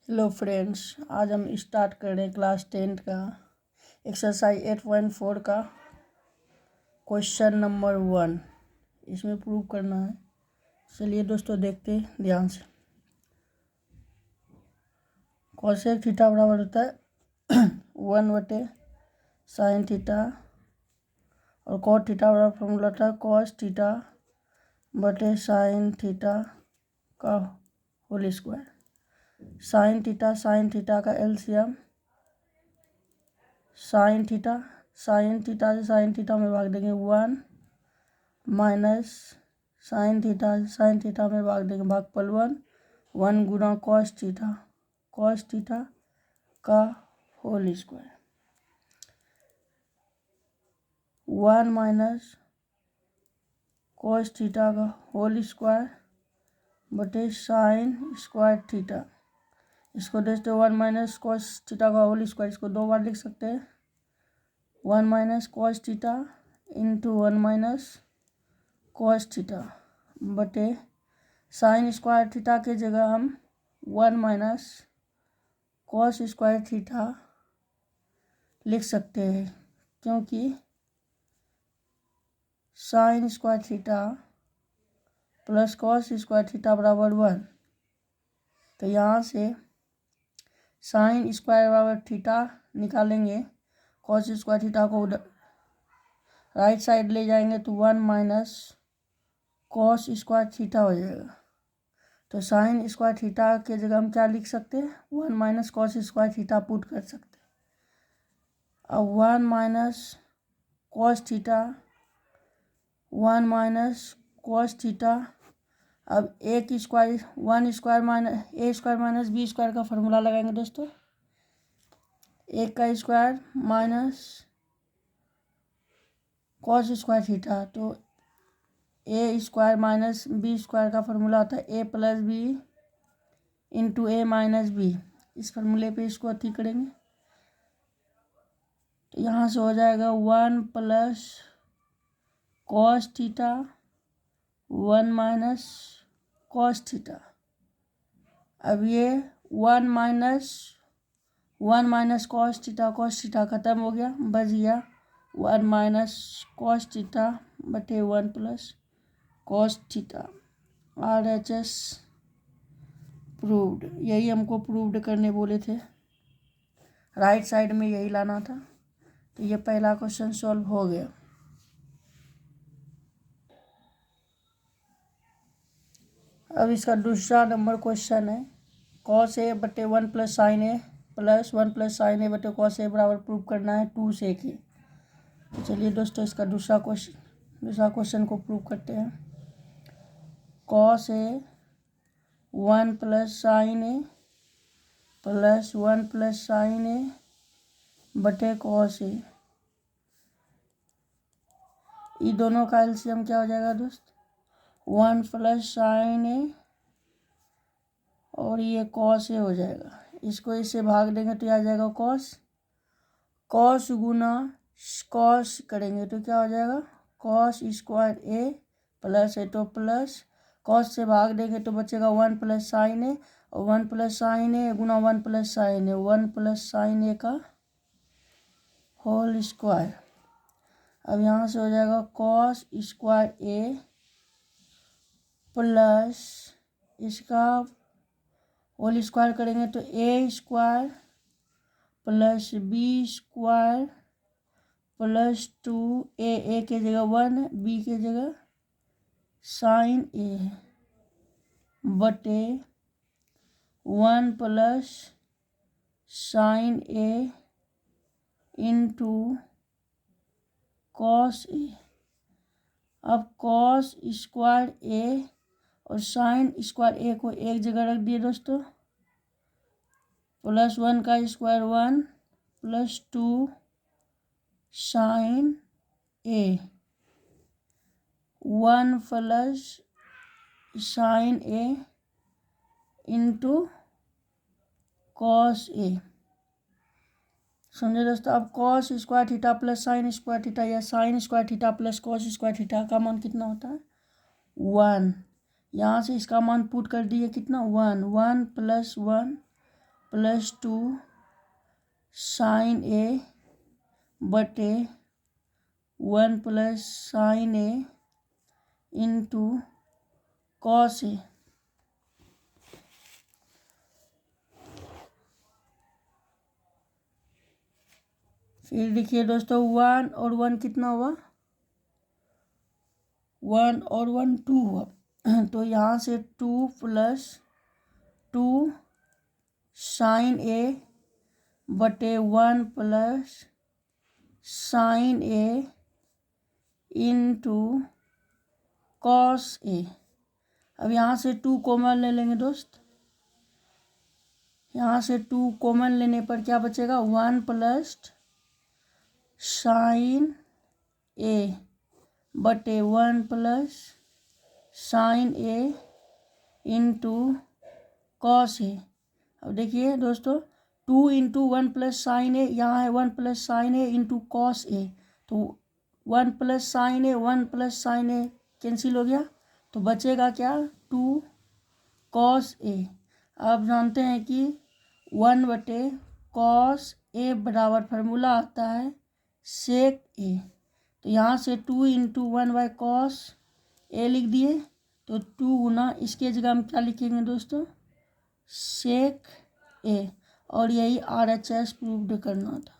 Hello friends, आज हम start कर रहे हैं क्लास 10 का एक्सरसाइज 8.4 का क्वेश्चन नंबर 1। इसमें प्रूव करना है। चलिए दोस्तों देखते हैं ध्यान से। कॉसेक थीटा बराबर होता है 1/sin थीटा और कॉट थीटा बराबर फॉर्मूला था कॉस थीटा बटे साइन थीटा का होल स्क्वायर। साइन थीटा का एलसीएम साइन थीटा से साइन थीटा में भाग देंगे 1 माइनस साइन थीटा में भाग देंगे भागफल 1 गुना कॉस थीटा का whole square 1 minus cos theta का होल स्क्वायर बटे साइन स्क्वायर थीटा। इसको देखते 1 माइनस कॉस थीटा का होल स्क्वायर, इसको दो बार लिख सकते हैं 1 minus cos theta into 1 minus cos theta बटे साइन स्क्वायर थीटा के जगह हम 1 माइनस कॉस स्क्वायर थीटा लिख सकते हैं, क्योंकि sign square theta plus cos square theta बराबर 1। तो यहाँ से साइन स्क्वायर बराबर थीटा निकालेंगे, कॉस स्क्वायर थीटा को राइट साइड ले जाएंगे तो 1 माइनस कॉस स्क्वायर थीटा हो जाएगा। तो साइन स्क्वायर थीटा के जगह हम क्या लिख सकते हैं 1 minus cos square theta put कर सकते हैं। अब 1 minus cos theta 1 minus cos theta. अब ए स्क्वायर 1 स्क्वायर माइनस ए स्क्वायर माइनस बी स्क्वायर का फॉर्मूला लगाएंगे दोस्तों। ए का square minus cos square theta, तो A square minus B square का फॉर्मूला होता है A plus B into A minus B. इस फॉर्मूले पे इसको अति करेंगे तो यहाँ से हो जाएगा 1 plus cos theta 1 minus cos theta. अब ये 1 माइनस कॉस थीटा खत्म हो गया, बच गया 1 माइनस कॉस थीटा बटे 1 plus cos theta. RHS proved. यही हमको प्रूव्ड करने बोले थे, राइट साइड में यही लाना था। तो ये पहला क्वेश्चन सॉल्व हो गया। अब इसका दूसरा नंबर क्वेश्चन है कॉस ए बटे 1 प्लस साइन ए प्लस 1 प्लस साइन ए बटे कॉस ए बराबर प्रूव करना है 2 सेक ए। तो चलिए दोस्तों इसका दूसरा क्वेश्चन को प्रूव करते हैं। Cos A 1 plus sine A plus 1 plus sine ए बटे कॉस ए, ये दोनों का एलसीएम क्या हो जाएगा दोस्त 1 प्लस साइन ए और ये कॉस ए हो जाएगा। इसको इससे भाग देंगे तो आ जाएगा कॉस गुना कॉस करेंगे तो क्या हो जाएगा कॉस स्क्वायर ए प्लस ए, तो प्लस कॉस से भाग देंगे तो बचेगा 1 प्लस साइन ए और 1 प्लस साइन ए गुना 1 plus sine A 1 plus sine A का होल स्क्वायर। अब यहाँ से हो जाएगा कॉस स्क्वायर ए प्लस इसका होल स्क्वायर करेंगे तो A square plus B square plus 2 A के जगह 1 बी के जगह साइन ए बटे 1 plus sine A into cos ए। अब कॉस स्क्वायर ए और साइन स्क्वायर ए को एक जगह रख दिए दोस्तों, प्लस 1 का square 1 plus 2 sine A 1 plus sine A into cos A. समझे दोस्तों। अब cos square theta plus sine square theta या sine square theta plus cos square theta का मान कितना होता है 1। यहाँ से इसका मान पुट कर दिए कितना 1 प्लस 1 +2 साइन ए बटे 1 + साइन ए इंटू कॉस ए। फिर देखिए दोस्तों 1 और 1 कितना हुआ, 1 और 1 2 हुआ। तो यहाँ से 2 + 2 साइन ए बटे 1 + साइन ए इंटू कॉस ए। अब यहाँ से 2 कॉमन ले लेंगे दोस्त। यहाँ से 2 कॉमन लेने पर क्या बचेगा, 1 + साइन ए बटे 1 + साइन ए इंटू कॉस ए। अब देखिए दोस्तों 2 × 1 + साइन ए, यहाँ है 1 + साइन ए इंटू कॉस ए। तो 1 + sign A 1 + sign A cancel हो गया, तो बचेगा क्या, 2 कॉस ए। आप जानते हैं कि 1/cos ए बराबर फार्मूला आता है सेक ए। तो यहाँ से 2 × 1/cos ए लिख दिए, तो 2 गुना इसके जगह हम क्या लिखेंगे दोस्तों, सेक ए। और यही RHS प्रूव्ड करना था।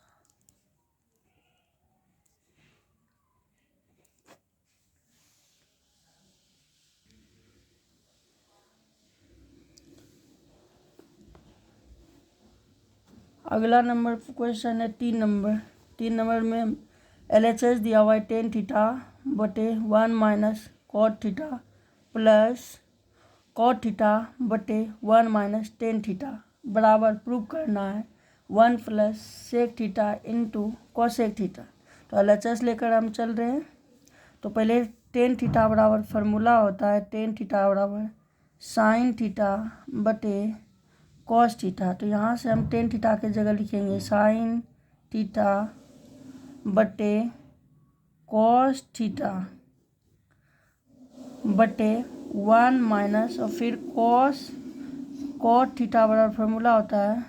अगला नंबर क्वेश्चन है 3 नंबर। 3 नंबर में LHS दिया हुआ है 10 थीटा बटे 1 - cot theta plus cot theta बटे 1 - 10 थीटा बराबर प्रूव करना है 1 + sec theta into cosec theta. तो LHS लेकर हम चल रहे हैं। तो पहले 10 थीटा बराबर फार्मूला होता है 10 थीटा बराबर साइन थीटा बटे कॉस थीटा। तो यहाँ से हम 10 थीटा के जगह लिखेंगे साइन थीटा बटे कॉस थीटा बटे 1 - और फिर कॉट थीटा बराबर फार्मूला होता है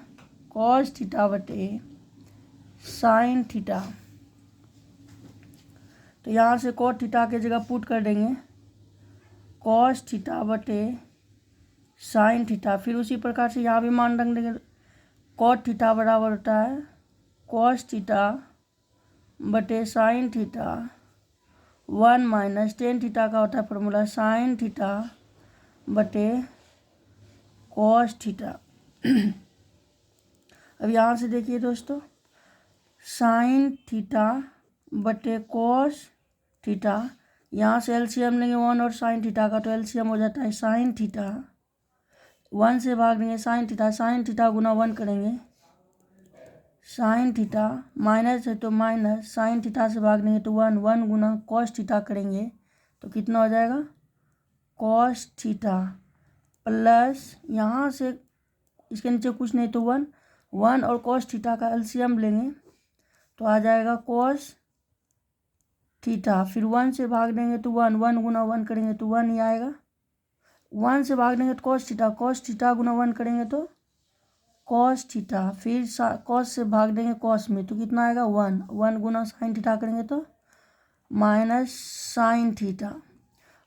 कॉस थीटा बटे साइन थीटा। तो यहाँ से कॉट थीटा के जगह पुट कर देंगे कॉस थीटा बटे साइन थीटा। फिर उसी प्रकार से यहाँ भी मान रख देंगे कॉट थीटा बराबर होता है कॉस थीटा बटे साइन थीटा 1 - 10 थीटा का होता है फार्मूला साइन थीटा बटे कॉस थीटा। अब यहाँ से देखिए दोस्तों साइन थीटा बटे कॉस थीटा, यहाँ से एलसीएम लेंगे 1 और साइन थीटा का, तो एलसीएम हो जाता है साइन थीटा। 1 से भाग देंगे साइन थीटा गुना 1 करेंगे साइन थीटा, माइनस है तो माइनस, साइन थीटा से भाग देंगे तो 1 गुना कॉस थीटा करेंगे तो कितना हो जाएगा कॉस थीटा प्लस, यहाँ से इसके नीचे कुछ नहीं तो 1 और कॉस थीटा का एलसीएम लेंगे तो आ जाएगा कॉस थीटा। फिर 1 से भाग देंगे तो 1 गुना 1 करेंगे तो 1 ही आएगा। 1 से भाग देंगे तो कॉस थीटा गुना 1 करेंगे तो कॉस थीटा। फिर कॉस से भाग देंगे कॉस में तो कितना आएगा 1 गुना साइन थीटा करेंगे तो माइनस साइन थीटा,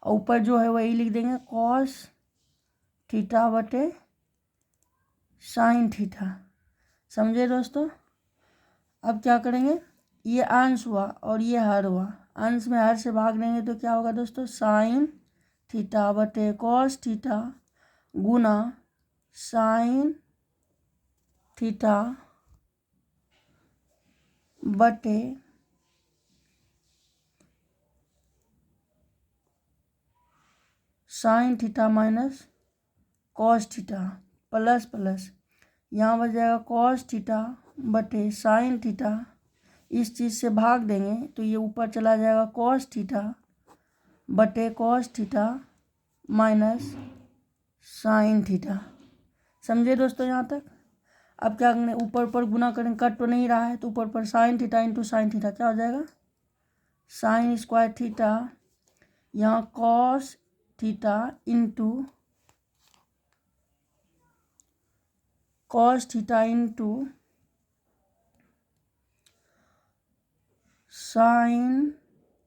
और ऊपर जो है वही लिख देंगे कॉस थीटा बटे साइन थीटा। समझे दोस्तों। अब क्या करेंगे, ये अंश हुआ और ये हर हुआ, अंश में हर से भाग देंगे तो क्या होगा दोस्तों साइन थीटा बटे कॉस थीटा गुना साइन थीटा बटे sine theta minus cos theta plus यहाँ बच जाएगा कॉस थीटा बटे साइन थीटा, इस चीज़ से भाग देंगे तो ये ऊपर चला जाएगा कॉस थीटा बटे cos theta minus sine theta. समझे दोस्तों यहाँ तक। अब क्या करेंगे, ऊपर गुना करेंगे, कट तो नहीं रहा है तो ऊपर sign theta into sine theta क्या हो जाएगा साइन स्क्वायर थीटा, यहाँ cos theta into cos theta into sine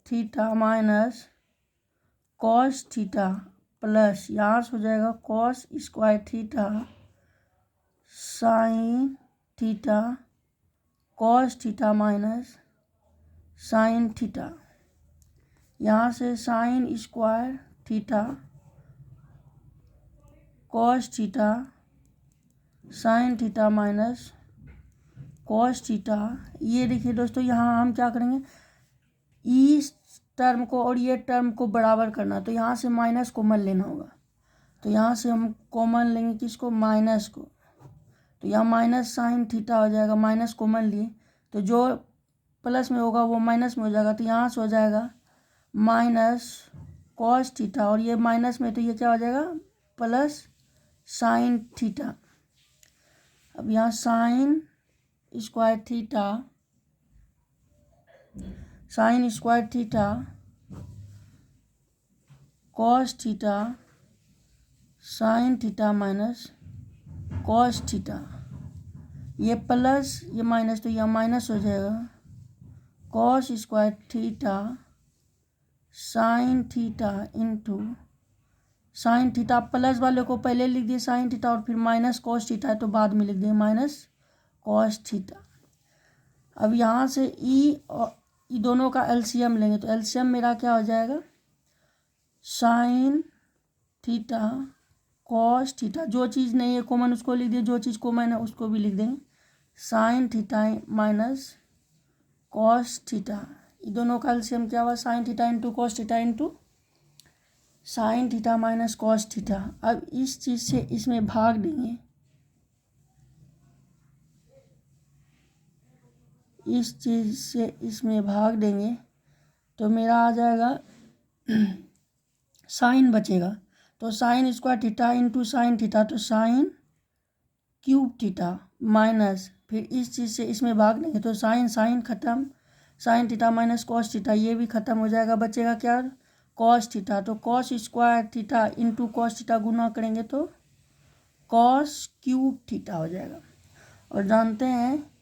theta minus cos theta plus यहाँ से हो जाएगा cos square theta sine theta cos theta minus sine theta. यहाँ से sign square theta cos theta sine theta minus cos theta. ये देखिए दोस्तों, यहाँ हम क्या करेंगे, इस टर्म को और ये टर्म को बराबर करना, तो यहाँ से माइनस कॉमन लेना होगा। तो यहाँ से हम कॉमन लेंगे किसको, माइनस को। तो यहाँ माइनस साइन थीटा हो जाएगा, माइनस कॉमन लिए तो जो प्लस में होगा वो माइनस में हो जाएगा। तो यहाँ से हो जाएगा माइनस कॉस थीटा, और ये माइनस में तो ये क्या हो जाएगा, प्लस साइन थीटा। अब यहाँ sign square theta sine square theta cos theta sine theta minus cos theta, ये प्लस ये माइनस तो यह माइनस हो जाएगा, cos square theta sine theta into sine theta. Plus वाले को पहले लिख दिए साइन थीटा, और फिर माइनस कॉस थीटा है तो बाद में लिख दिए माइनस कॉस थीटा। अब यहाँ से ई और ई दोनों का एलसीएम लेंगे, तो एलसीएम मेरा क्या हो जाएगा, साइन थीटा कॉस थीटा। जो चीज़ नहीं है कॉमन उसको लिख दिए, जो चीज़ कॉमन है उसको भी लिख देंगे, sign theta minus cos theta. ये दोनों का एलसीएम क्या हुआ, sign theta into cos theta into sine theta minus cos theta. अब इस चीज़ से इसमें भाग देंगे, इस चीज़ से इसमें भाग देंगे तो मेरा आ जाएगा साइन बचेगा, तो sine square theta into sine theta, तो साइन क्यूब थीटा माइनस फिर इस चीज़ से इसमें भाग देंगे तो साइन साइन खत्म, sine theta minus cos theta ये भी खत्म हो जाएगा, बचेगा क्या, कॉस थीटा। तो cos square theta into cos theta गुना करेंगे तो कॉस क्यूब थीटा हो जाएगा। और जानते हैं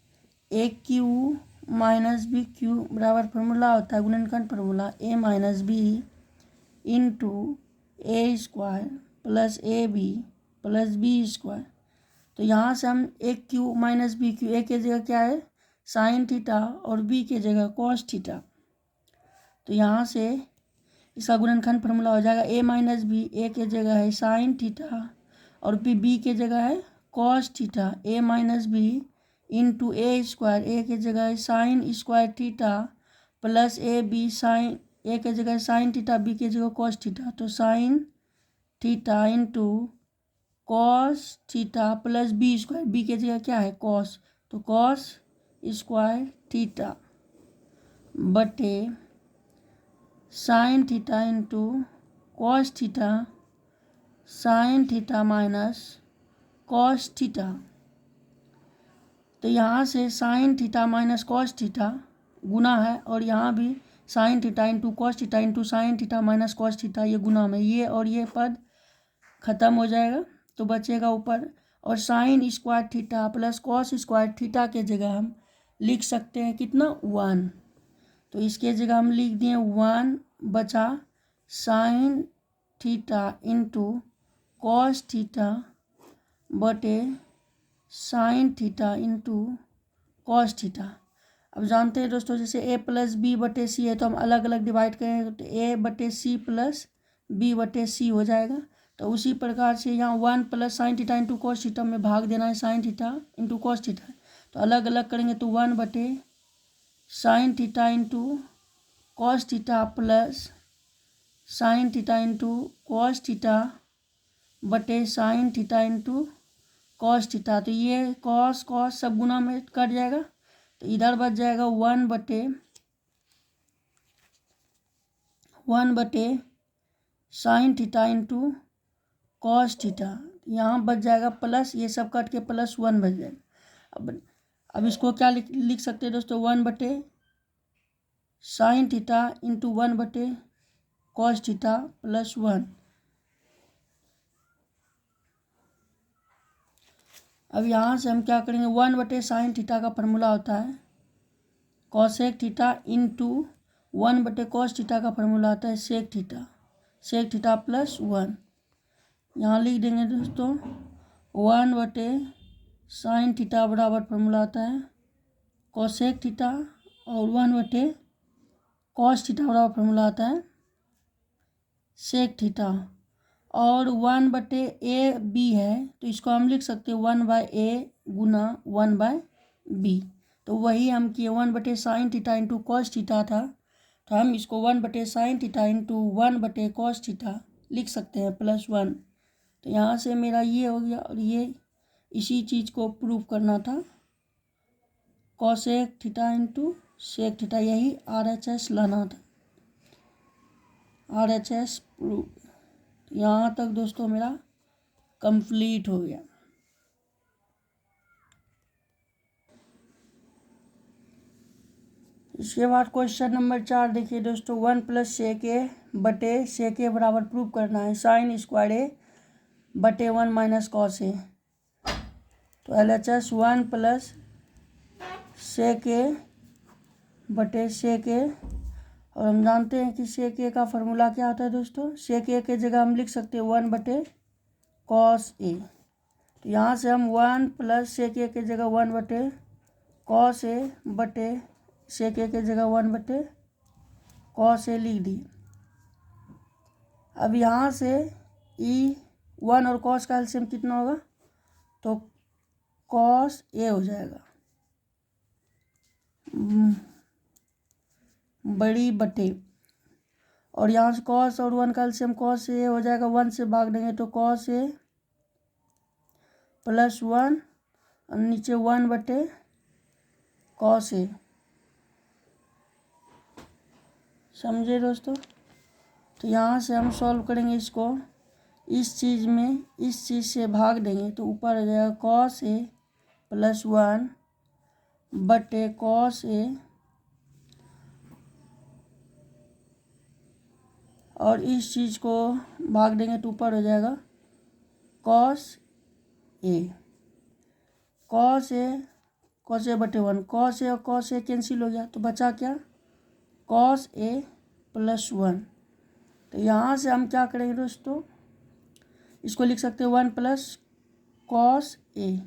A cube minus B cube बराबर फार्मूला होता है गुणनखंड formula, A minus B into A square plus A B plus B square. तो यहाँ से हम A cube minus B cube, A के जगह क्या है साइन थीटा और बी के जगह कॉस थीटा, तो यहाँ से इसका गुणनखंड फार्मूला हो जाएगा ए माइनस बी, ए के जगह है साइन थीटा और बी के जगह है cos theta, A minus B into A square, A के जगह है sine square theta plus A B sine, A के जगह साइन थीटा बी के जगह कॉस थीटा, तो sine theta into cos theta plus B square, B के जगह क्या है कॉस, तो कॉस स्क्वायर थीटा बटे sine theta into cos theta sine theta minus cos theta. तो यहाँ से sine theta minus cos theta गुना है, और यहाँ भी sign theta into cos theta into sine theta minus cos theta ये गुना में, ये और ये पद खत्म हो जाएगा तो बचेगा ऊपर, और sign square theta plus cos square theta के जगह हम लिख सकते हैं कितना 1, तो इसके जगह हम लिख दिए 1 बचा sine theta into cos theta बटे sine theta into cos theta. अब जानते हैं दोस्तों जैसे ए प्लस बी बटे सी है तो हम अलग अलग डिवाइड करेंगे तो ए बटे सी प्लस बी बटे सी हो जाएगा। तो उसी प्रकार से यहाँ 1 plus sine theta into cos theta में भाग देना है sine theta into cos theta, तो अलग अलग करेंगे तो 1 बटे sine theta into cos theta plus sine theta into cos theta बटे sine theta into cos theta. तो ये कॉस कॉस सब गुना में कट जाएगा तो इधर बच जाएगा 1 बटे sine theta into cos theta, यहाँ बच जाएगा प्लस, ये सब कट के प्लस 1 बच जाएगा। अब इसको क्या लिख सकते हैं दोस्तों, 1 बटे साइन थीटा इंटू 1 बटे कॉस थीटा प्लस 1। अब यहाँ से हम क्या करेंगे, 1/sin थीटा का फॉर्मूला होता है cosec theta into 1/cos theta का फॉर्मूला आता है सेक थीटा प्लस 1। यहाँ लिख देंगे दोस्तों 1/sin थीटा बराबर फॉर्मूला आता है कॉसेक थीटा और 1/cos थीटा बराबर फॉर्मूला आता है सेक थीटा और 1/AB है तो इसको हम लिख सकते हैं 1/A गुना 1/B। तो वही हम किए 1/sin theta into cos theta था तो हम इसको 1/sin theta into 1/cos theta लिख सकते हैं प्लस 1। तो यहाँ से मेरा ये हो गया और ये इसी चीज़ को प्रूव करना था cosec theta into sec theta, यही RHS लाना था, RHS प्रूव। यहाँ तक दोस्तों मेरा कंप्लीट हो गया। इसके बाद क्वेश्चन नंबर 4 देखिए दोस्तों 1 + sec a बटे sec a बराबर प्रूव करना है sin स्क्वायर a बटे 1 - cos a। तो LHS 1 + sec a बटे sec a और हम जानते हैं कि sec a का फॉर्मूला क्या होता है दोस्तों, sec a के जगह हम लिख सकते हैं 1/cos a। तो यहाँ से हम 1 + sec a के जगह 1/cos a बटे sec a के जगह 1/cos a लिख दिए। अब यहाँ से ई 1 और cos का एलसीएम कितना होगा, तो cos a हो जाएगा बड़ी बटे, और यहाँ से cos और 1 का एलसीएम cos a हो जाएगा, 1 से भाग देंगे तो cos a + 1 और नीचे 1/cos a। समझे दोस्तों। तो यहाँ से हम सॉल्व करेंगे इसको, इस चीज़ में इस चीज़ से भाग देंगे तो ऊपर आ जाएगा cos a + 1 बटे cos a और इस चीज़ को भाग देंगे तो ऊपर हो जाएगा cos a बटे 1, cos a और cos a कैंसिल हो गया तो बचा क्या, cos a + 1। तो यहाँ से हम क्या करेंगे दोस्तों, इसको लिख सकते हैं 1 + cos a।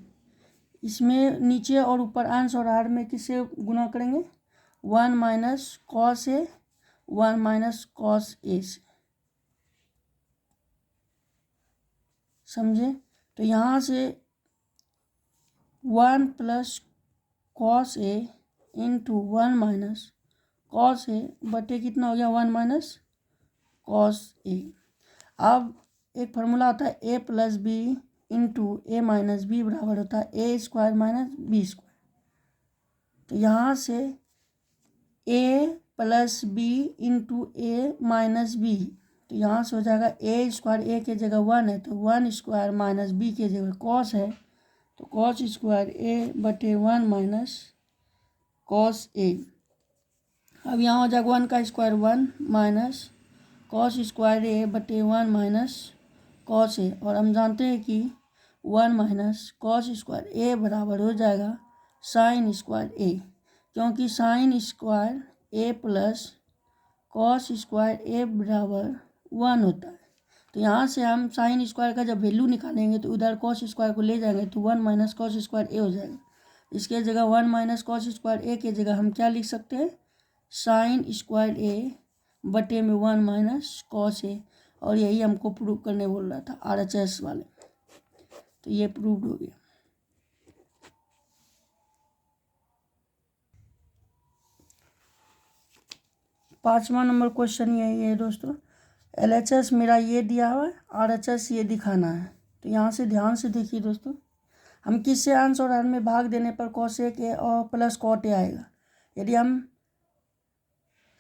इसमें नीचे और ऊपर अंश और हर में किससे गुना करेंगे, 1 - cos a 1 - cos a से। समझे। तो यहाँ से 1 + cos a into 1 - cos a बटे कितना हो गया 1 - cos a। अब एक फार्मूला आता है a + b into a - b बराबर होता है a² - b²। तो यहाँ से a + b into a - b, तो यहाँ से हो जाएगा a² a के जगह 1 है तो 1² - b के जगह cos है तो cos² a बटे 1 - cos a। अब यहाँ हो जाएगा 1 का स्क्वायर 1 - cos² a बटे 1 - cos a, और हम जानते हैं कि 1 - cos² a बराबर हो जाएगा sin² a, क्योंकि sin² a + cos² a बराबर 1 होता है। तो यहाँ से हम sin² का जब वैल्यू निकालेंगे तो उधर cos² को ले जाएंगे तो 1 - cos² a हो जाएगा। इसके जगह 1 - cos² a के जगह हम क्या लिख सकते हैं, sin² a बटे में 1 - cos a, और यही हमको प्रूव करने बोल रहा था RHS वाले। तो ये प्रूव हो गया। पाँचवा नंबर क्वेश्चन यही है दोस्तों, LHS मेरा ये दिया हुआ है, RHS ये दिखाना है। तो यहाँ से ध्यान से देखिए दोस्तों, हम किससे अंश और हर में भाग देने पर cosec a और प्लस cot a आएगा। यदि हम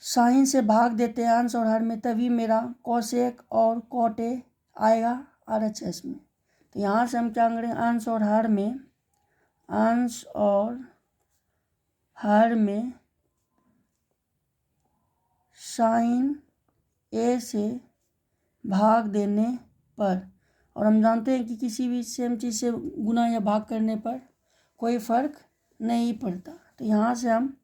साइन से भाग देते हैं अंश और हर में तभी मेरा cosec और cot a आएगा RHS में। तो यहाँ से हम क्या करेंगे, अंश और हर में साइन a से भाग देने पर, और हम जानते हैं कि किसी भी सेम चीज़ से गुना या भाग करने पर कोई फ़र्क नहीं पड़ता। तो यहाँ से हम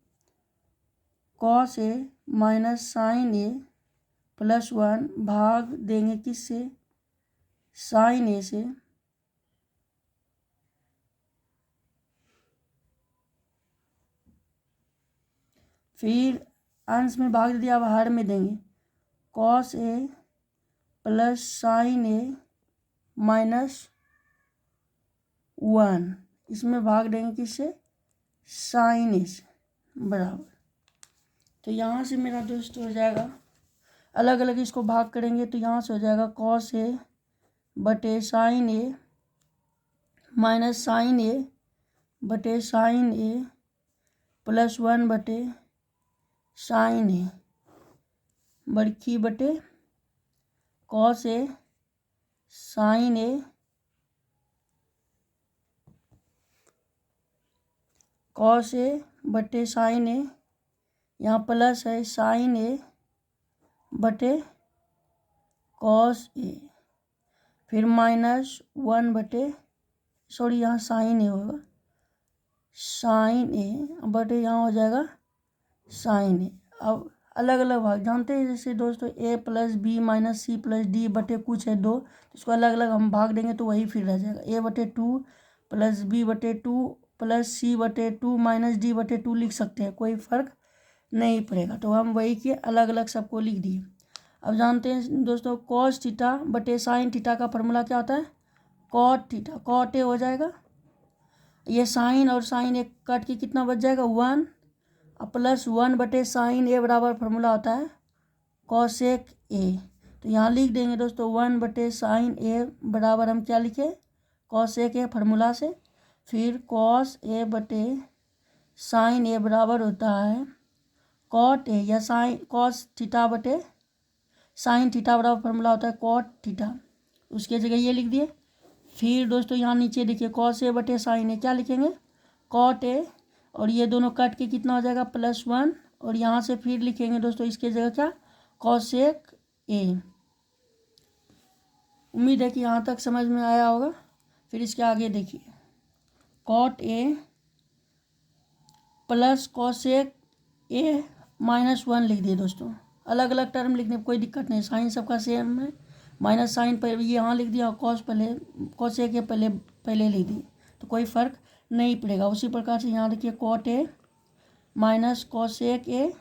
cos A minus sign A plus 1 भाग देंगे किससे, साइन ए से, फिर अंश में भाग दिया, अब हर में देंगे cos A plus sine A minus 1, इसमें भाग देंगे किससे, साइन ए से, बराबर। तो यहाँ से मेरा दोस्त हो जाएगा, अलग अलग इसको भाग करेंगे तो यहाँ से हो जाएगा कॉस ए बटे साइन ए माइनस साइन ए बटे साइन ए प्लस 1 बटे साइन ए बड़की बटे cos A sign A cos A बटे साइन ए, यहाँ प्लस है साइन ए बटे कॉस ए, फिर माइनस 1 बटे, सॉरी यहाँ साइन ए होगा, साइन ए बटे यहाँ हो जाएगा साइन ए। अब अलग अलग भाग जानते हैं, जैसे दोस्तों A plus B minus C plus D बटे कुछ है 2, तो इसको अलग अलग हम भाग देंगे तो वही फिर रह जाएगा, ए बटे 2 प्लस बी बटे 2 प्लस सी बटे 2 माइनस डी बटे 2 लिख सकते हैं, कोई फ़र्क नहीं पड़ेगा। तो हम वही के अलग अलग सबको लिख दिए। अब जानते हैं दोस्तों कॉस थीटा बटे साइन थीटा का फॉर्मूला क्या होता है, कॉट थीटा, कॉट ए हो जाएगा, ये साइन और साइन एक काट के कितना बच जाएगा 1, अब प्लस 1 बटे साइन ए बराबर फॉर्मूला होता है कॉसेक ए। तो यहाँ लिख देंगे दोस्तों 1 बटे साइन ए बराबर हम क्या लिखे, कॉसेक ए फार्मूला से, फिर कॉस ए बटे साइन ए बराबर होता है कॉट ए या साइन कॉस थीटा बटे साइन थीटा बराबर फॉर्मूला होता है कॉट थीटा, उसके जगह ये लिख दिए। फिर दोस्तों यहाँ नीचे देखिए कॉस ए बटे साइन ए क्या लिखेंगे, कॉट ए, और ये दोनों काट के कितना हो जाएगा प्लस 1, और यहाँ से फिर लिखेंगे दोस्तों इसके जगह क्या, कॉसेक ए। उम्मीद है कि यहाँ तक समझ में आया होगा। फिर इसके आगे देखिए cot A plus cosec A minus 1 लिख दिए दोस्तों, अलग अलग टर्म लिखने में कोई दिक्कत नहीं, साइन सबका सेम है, माइनस साइन पर ये यहाँ लिख दिया, कॉस पहले कॉसेक ए पहले लिख दिए, तो कोई फ़र्क नहीं पड़ेगा। उसी प्रकार से यहाँ देखिए cot A minus cosec A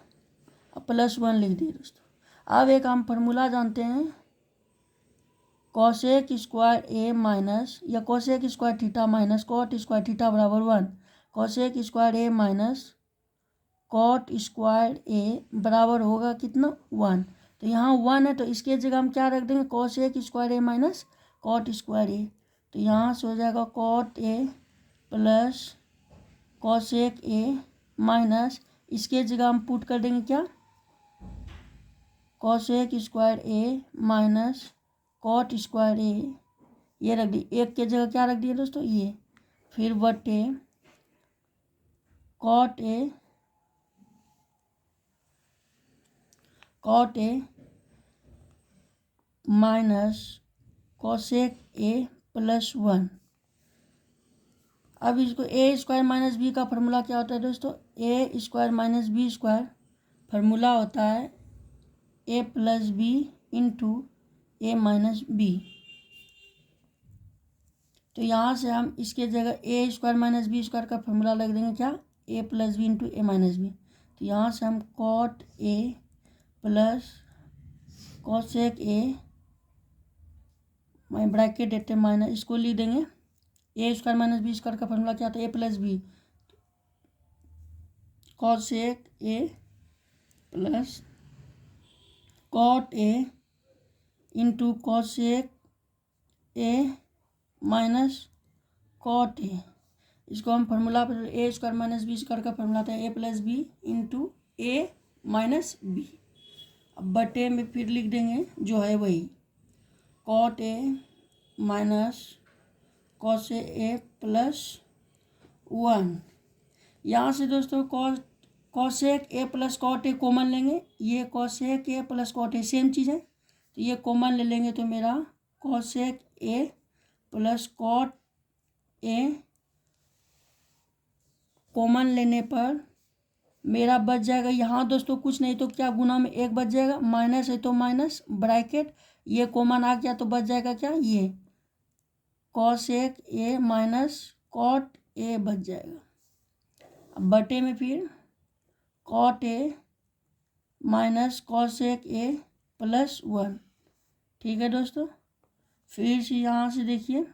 plus 1 लिख दिए दोस्तों। अब एक हम फार्मूला जानते हैं, कॉसेक स्क्वायर ए माइनस या cosec square theta minus cot square theta बराबर 1, cosec square A minus cot square A बराबर होगा कितना 1। तो यहाँ 1 है तो इसके जगह हम क्या रख देंगे, cosec square A minus cot square A, तो यहाँ से हो जाएगा cot A plus cosec A minus, इसके जगह हम पुट कर देंगे क्या, cosec square A minus cot square A, ये रख दी, एक के जगह क्या रख दिए दोस्तों ये, फिर बटे cot A minus cosec A plus 1। अब इसको ए स्क्वायर माइनस बी का फार्मूला क्या होता है दोस्तों, A square minus B square formula होता है A plus B into A minus B. तो यहाँ से हम इसके जगह A square minus B square का फार्मूला लग देंगे क्या, A plus B into A minus B. तो यहाँ से हम cot A plus cosec A bracket देते हैं माइनस, इसको लिख देंगे A square minus B square का फॉर्मूला क्या था, A plus B cosec A plus cot A into cosec A minus cot A, इसको हम फार्मूला पर A square minus B square का फॉर्मूला था A plus B into A minus B. अब बटे में फिर लिख देंगे जो है वही cot A minus cos A plus 1। यहाँ से दोस्तों cosec A plus cot A common लेंगे, ये cosec A plus cot A same चीज़ है, तो ये कॉमन ले लेंगे तो मेरा cosec A plus cot A common लेने पर मेरा बच जाएगा यहाँ दोस्तों कुछ नहीं तो क्या गुना में एक बच जाएगा, माइनस है तो माइनस ब्रैकेट, ये कॉमन आ गया तो बच जाएगा क्या, ये cosec A minus cot A बच जाएगा। अब बटे में फिर cot A minus cosec A plus 1। ठीक है दोस्तों, फिर से यहाँ से देखिए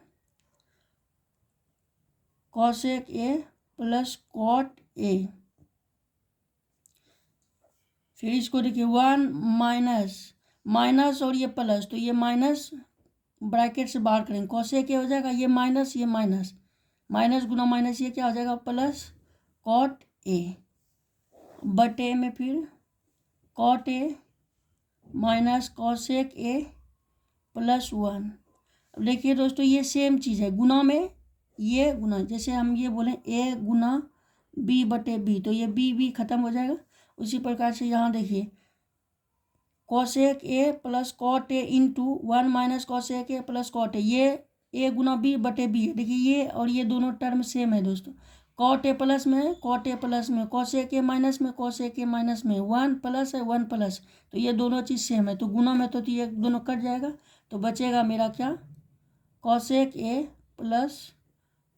cosec A plus cot A, फिर इसको देखिए 1 माइनस माइनस और ये प्लस, तो ये माइनस ब्रैकेट से बाहर करेंगे, कॉसेक ए हो जाएगा ये माइनस माइनस गुना माइनस ये क्या हो जाएगा प्लस कॉट ए, बटे में फिर cot A minus cosec A plus 1। अब देखिए दोस्तों ये सेम चीज़ है, गुना में ये गुना, जैसे हम ये बोलें ए गुना बी बटे बी, तो ये बी खत्म हो जाएगा। उसी प्रकार से यहाँ देखिए cosec A plus cot A into 1 minus cosec A plus cot A, ये ए गुना बी बटे बी है। देखिए ये और ये दोनों टर्म सेम है दोस्तों, कॉट ए प्लस में कॉट ए प्लस में, कॉसेक ए माइनस में कॉसेक ए माइनस में, 1 प्लस है 1 प्लस, तो ये दोनों चीज़ सेम है, तो गुना में तो ये दोनों कट जाएगा, तो बचेगा मेरा क्या cosec A plus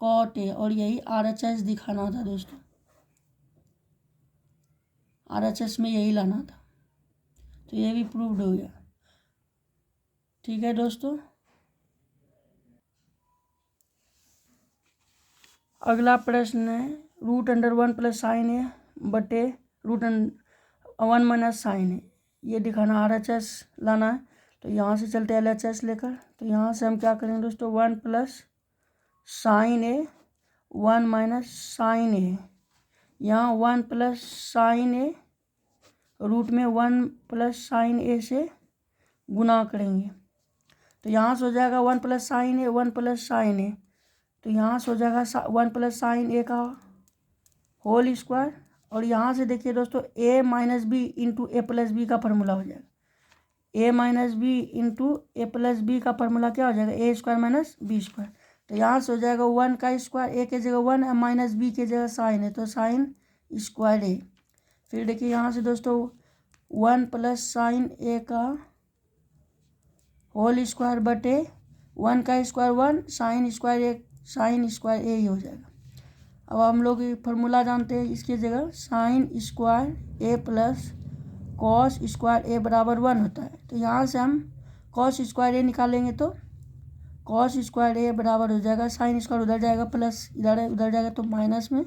cot A, और यही RHS दिखाना था दोस्तों, RHS में यही लाना था, तो ये भी प्रूव्ड हो गया। ठीक है दोस्तों, अगला प्रश्न है √1 प्लस साइन ए बटे √1 माइनस साइन ए, ये दिखाना RHS लाना है। तो यहाँ से चलते हैं LHS लेकर, तो यहाँ से हम क्या करेंगे दोस्तों 1 plus sine A 1 minus sign ए, यहाँ 1 प्लस साइन ए रूट में 1 प्लस साइन ए से गुना करेंगे, तो यहाँ से हो जाएगा 1 plus sine A 1 plus sine ए, तो यहाँ से हो जाएगा 1 प्लस साइन ए का होल स्क्वायर, और यहाँ से देखिए दोस्तों ए माइनस बी इंटू ए प्लस बी का फार्मूला हो जाएगा, ए माइनस बी इंटू ए प्लस बी का फार्मूला क्या हो जाएगा ए स्क्वायर माइनस बी स्क्वायर, तो यहाँ से हो जाएगा 1 का स्क्वायर, ए के जगह 1 है माइनस बी के जगह साइन है, तो साइन स्क्वायर ए। फिर देखिए यहाँ से दोस्तों 1 प्लस साइन ए का होल स्क्वायर बटे 1 का स्क्वायर 1 साइन स्क्वायर ए ही हो जाएगा। अब हम लोग फार्मूला जानते हैं, इसकी जगह sign square A plus cos square A बराबर 1 होता है, तो यहाँ से हम कॉस स्क्वायर ए निकालेंगे, तो कॉस स्क्वायर ए बराबर हो जाएगा साइन स्क्वायर उधर जाएगा प्लस इधर है उधर जाएगा, तो माइनस में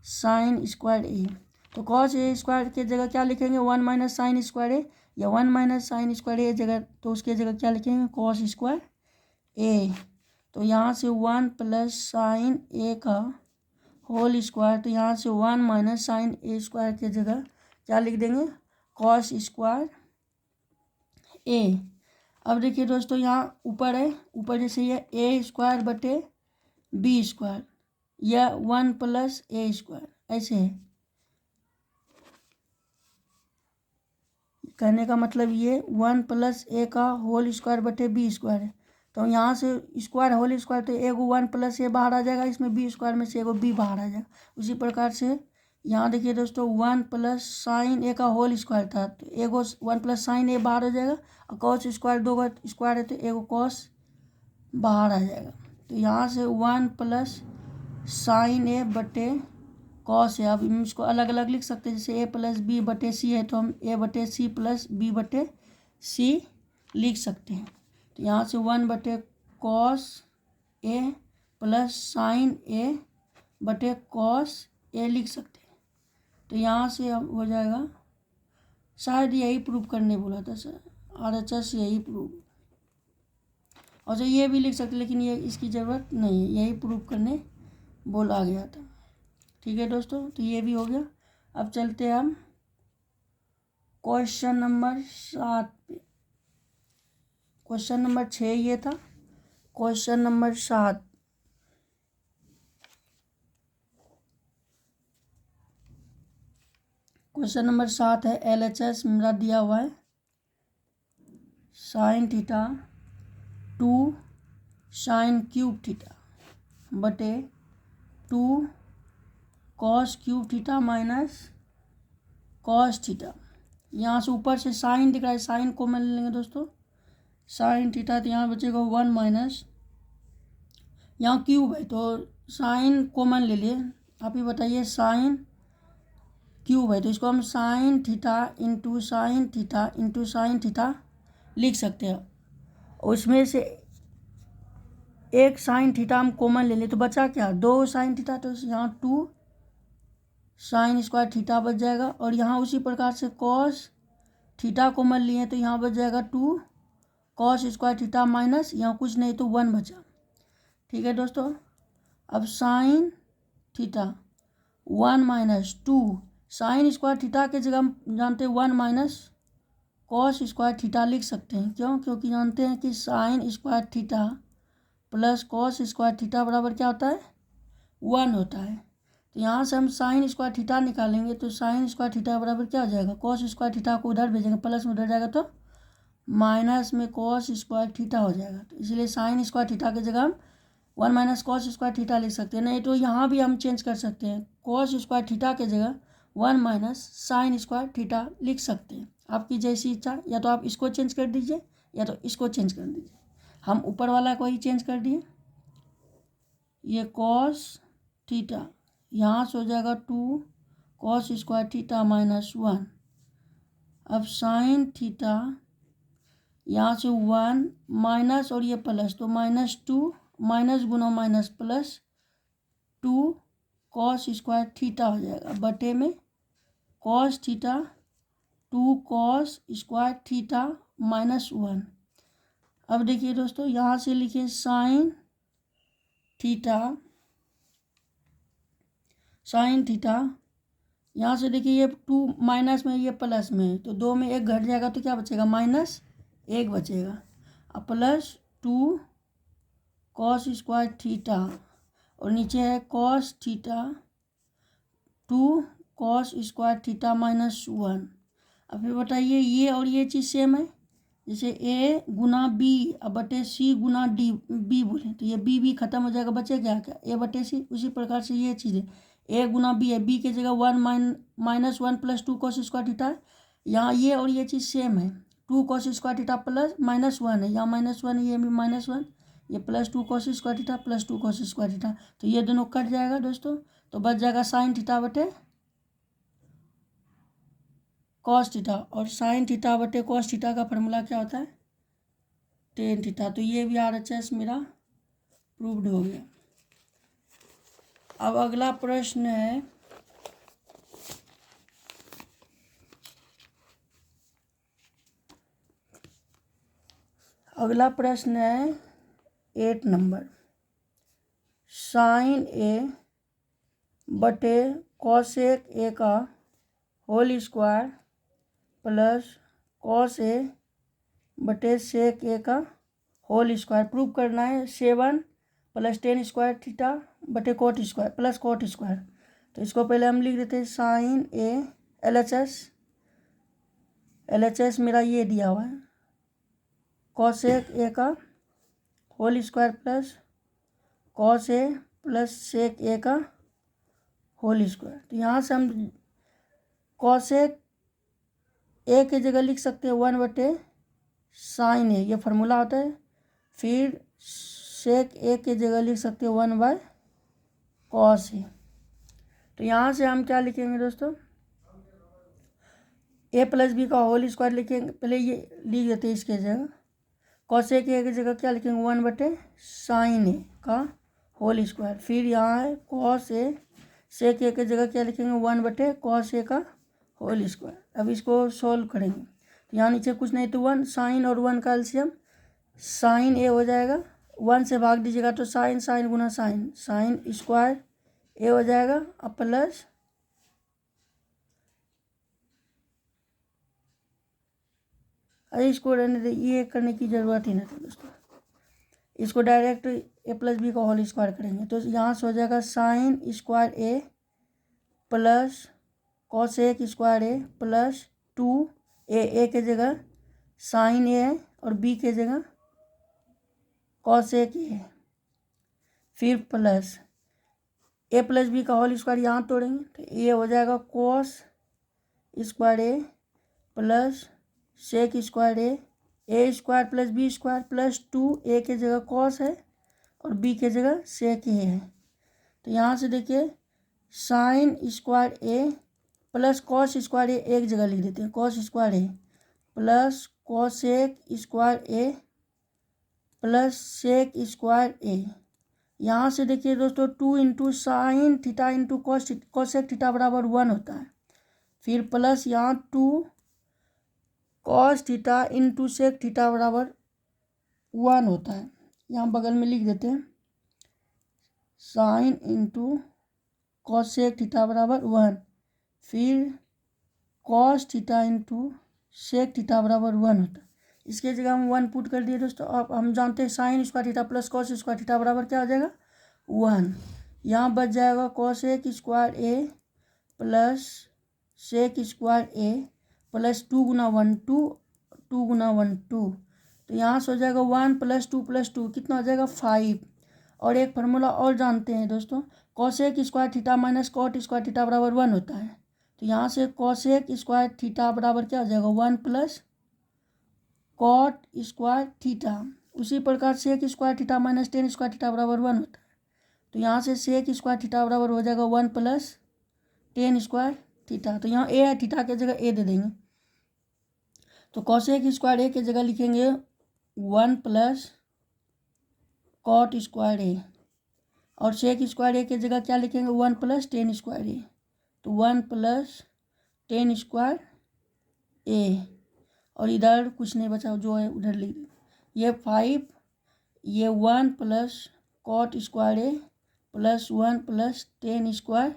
साइन स्क्वायर ए, तो कॉस ए स्क्वायर के जगह क्या लिखेंगे 1 माइनस साइन स्क्वायर ए, या 1 माइनस साइन स्क्वायर ए जगह, तो उसके जगह क्या लिखेंगे कॉस स्क्वायर ए, तो यहाँ से 1 प्लस साइन ए का होल स्क्वायर, तो यहाँ से 1 माइनस साइन ए स्क्वायर के जगह क्या लिख देंगे कॉस स्क्वायर ए। अब देखिए दोस्तों यहाँ ऊपर है, ऊपर जैसे ये ए स्क्वायर बटे बी स्क्वायर या 1 प्लस ए स्क्वायर ऐसे है, कहने का मतलब ये 1 प्लस ए का होल स्क्वायर बटे बी स्क्वायर है, तो यहाँ से स्क्वायर होल स्क्वायर, तो एगो 1 प्लस ए बाहर आ जाएगा, इसमें बी स्क्वायर में से एगो बी बाहर आ जाएगा। उसी प्रकार से यहाँ देखिए दोस्तों 1 प्लस साइन ए का होल स्क्वायर था, तो एगो 1 प्लस साइन ए बाहर हो जाएगा, और कॉस स्क्वायर 2 स्क्वायर है तो एगो कॉस बाहर आ जाएगा, तो यहाँ से 1 प्लस साइन ए बटे कॉस है। अब हम इसको अलग अलग लिख सकते हैं, जैसे ए प्लस बी बटे सी है तो हम ए बटे सी प्लस बी बटे सी लिख सकते हैं, तो यहाँ से 1 बटे कॉस ए प्लस साइन ए बटे कॉस ए लिख सकते हैं, तो यहाँ से अब हो जाएगा, शायद यही प्रूव करने बोला था सर RHS, यही प्रूव, और जो ये भी लिख सकते लेकिन ये इसकी ज़रूरत नहीं है, यही प्रूव करने बोला गया था। ठीक है दोस्तों, तो ये भी हो गया। अब चलते हैं हम क्वेश्चन नंबर 7 पे। क्वेश्चन नंबर 6 ये था, क्वेश्चन नंबर 7 क्वेश्चन नंबर 7 है LHS मेरा दिया हुआ है sine theta 2 sign cube theta बटे 2 cos cube theta minus cos theta. यहाँ से ऊपर से साइन दिख रहा है, साइन को मान लेंगे दोस्तों, साइन थीटा, तो यहाँ बचेगा 1 माइनस, यहाँ क्यूब है तो साइन कॉमन ले लिए। आप ही बताइए, साइन क्यूब है तो इसको हम sign theta into sine theta into sine theta लिख सकते हैं। उसमें से एक साइन थीटा हम कॉमन ले लें तो बचा क्या, 2 साइन थीटा, तो यहाँ 2 साइन स्क्वायर थीटा बच जाएगा। और यहाँ उसी प्रकार से कॉस थीटा कॉमन लिए तो यहाँ बच जाएगा 2 कॉस स्क्वायर थीटा माइनस, यहाँ कुछ नहीं तो 1 बचा। ठीक है दोस्तों, अब sine theta 1 minus 2 sign square theta के जगह हम जानते हैं 1 माइनस कॉस स्क्वायर थीटा लिख सकते हैं। क्यों, क्योंकि जानते हैं कि sign square theta plus cos square theta बराबर क्या होता है, 1 होता है। तो यहाँ से हम साइन स्क्वायर थीटा निकालेंगे तो साइन स्क्वायर थीटा बराबर क्या हो जाएगा, कॉस स्क्वायर थीटा को उधर भेजेंगे, प्लस में उधर जाएगा तो माइनस में कॉस स्क्वायर थीटा हो जाएगा। तो इसलिए साइन स्क्वायर थीटा की जगह हम 1 माइनस कॉस स्क्वायर थीटा लिख सकते हैं। नहीं तो यहाँ भी हम चेंज कर सकते हैं, कॉस स्क्वायर थीटा की जगह 1 माइनस साइन स्क्वायर थीटा लिख सकते हैं। आपकी जैसी इच्छा, या तो आप इसको चेंज कर दीजिए या तो इसको चेंज कर दीजिए। हम ऊपर वाला को ही चेंज कर दिए, ये कॉस थीटा यहाँ से हो जाएगा 2 कॉस स्क्वायर थीटा माइनस 1। अब साइन थीटा यहाँ से 1 माइनस और ये प्लस, तो -2 माइनस गुना minus plus 2 cos square theta हो जाएगा बटे में cos theta 2 cos square theta minus 1। अब देखिए दोस्तों, यहाँ से लिखिए साइन थीटा, यहाँ से देखिए ये 2 माइनस में ये प्लस में, तो 2 में 1 घट जाएगा तो क्या बचेगा, -1 बचेगा। अब प्लस 2 कॉस स्क्वायर थीटा और नीचे है cos theta 2 cos square theta minus 1। अब फिर बताइए, ये और ये चीज़ सेम है, जैसे a गुना बी अब बटे सी गुना डी बी बोले तो ये बी खत्म हो जाएगा, बचेगा क्या, a बटे सी। उसी प्रकार से ये चीज़ है, a गुना बी है, बी के जगह 1 minus 1 plus 2 cos square theta. यहाँ ये और ये चीज़ सेम है, 2 कॉस स्क्वायर थीटा प्लस -1 है, यहाँ -1 है, ये भी -1, ये +2 cos square theta plus 2 cos square theta, तो ये दोनों कट जाएगा दोस्तों, तो बच जाएगा साइन थीटा बटे कॉस थीटा। और साइन थीटा बटे कॉस थीटा का फॉर्मूला क्या होता है, टेन थीटा। तो ये भी RHS मेरा प्रूव्ड हो गया। अब अगला प्रश्न है, अगला प्रश्न है 8 नंबर, साइन ए बटे कॉसेक ए का whole square plus cos A बटे सेक ए का होल स्क्वायर प्रूव करना है। 7 + 10 स्क्वायर थीटा बटे coat square plus coat square. तो इसको पहले हम लिख देते हैं साइन ए LHS मेरा ये दिया हुआ है, कॉसेक ए का whole square plus cos A plus सेक ए का होल स्क्वायर। तो यहाँ से हम कॉसेक ए की जगह लिख सकते हैं 1 बटे साइन ए, ये फार्मूला होता है। फिर सेक ए की जगह लिख सकते हैं 1 बाय कॉस ए। तो यहाँ से हम क्या लिखेंगे दोस्तों, a + b का होल स्क्वायर लिखेंगे, पहले ये लिख देते हैं इसके जगह, कॉस ए की जगह क्या लिखेंगे 1 बटे साइन ए का होल स्क्वायर। फिर यहाँ है कॉस ए, सेक ए की जगह क्या लिखेंगे 1 बटे कॉस ए का होल स्क्वायर। अब इसको सोल्व करेंगे तो यहाँ नीचे कुछ नहीं तो 1, साइन और 1 का एलसीएम साइन ए हो जाएगा, 1 से भाग दीजिएगा तो साइन गुना साइन स्क्वायर ए हो जाएगा। अब प्लस अरे इसको रहने दे, ये करने की ज़रूरत ही नहीं थी दोस्तों, इसको डायरेक्ट a + b का होल स्क्वायर करेंगे। तो यहाँ से हो जाएगा sign square A plus cosec square A plus 2 A के जगह साइन ए और b के जगह कॉसेक ए, फिर प्लस ए प्लस बी का होल स्क्वायर यहाँ तोड़ेंगे तो ए हो जाएगा cos square A plus sec square A square plus B square plus 2 A के जगह कॉस है और बी के जगह सेक ए है। तो यहाँ से देखिए sine square A plus cos square A एक जगह लिख देते हैं, cos square A plus cosec square A plus sec square A. यहाँ से देखिए दोस्तों 2 into sine theta into cosec theta बराबर 1 होता है। फिर प्लस यहाँ 2 cos theta into sec theta बराबर 1 होता है। यहाँ बगल में लिख देते हैं साइन इंटू कॉसेक थीटा बराबर 1, फिर cos theta into sec theta बराबर 1 होता है। इसके जगह हम 1 पुट कर दिए दोस्तों। अब हम जानते हैं sign square theta plus cos square theta बराबर क्या हो जाएगा 1। यहाँ बच जाएगा cosec square A plus sec square A plus 2 गुना 1 2 2 गुना 1 2। तो यहाँ से हो जाएगा 1 प्लस 2 कितना हो जाएगा 5। और एक फार्मूला और जानते हैं दोस्तों, cosec square theta minus cot square theta बराबर 1 होता है। तो यहाँ से कॉसेक स्क्वायर थीटा बराबर क्या हो जाएगा 1 प्लस कॉट स्क्वायर थीटा। उसी प्रकार sec square theta minus tan square theta बराबर 1 होता है। तो यहाँ से सेक स्क्वायर थीटा बराबर हो जाएगा 1 प्लस टेन स्क्वायर थीटा। तो यहाँ ए है, थीटा के जगह ए दे देंगे। तो कॉसेक स्क्वायर ए के जगह लिखेंगे 1 प्लस कॉट स्क्वायर ए और सेक स्क्वायर ए के जगह क्या लिखेंगे 1 प्लस टेन स्क्वायर ए। तो 1 प्लस टेन स्क्वायर ए और इधर कुछ नहीं बचा, जो है उधर लिख ये 5, ये 1 plus cot square A plus 1 plus ten square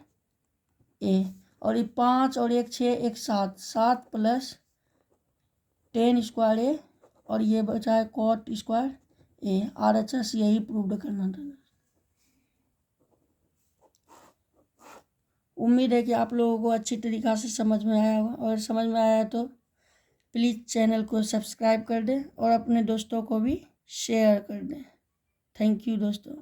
ए और ये 5 और 1 6 1 7 7 प्लस टेन स्क्वायर ए और ये बचा है कॉट स्क्वायर ए। RHS यही प्रूव करना था। उम्मीद है कि आप लोगों को अच्छी तरीक़ा से समझ में आया होगा, और समझ में आया तो प्लीज़ चैनल को सब्सक्राइब कर दें और अपने दोस्तों को भी शेयर कर दें। थैंक यू दोस्तों।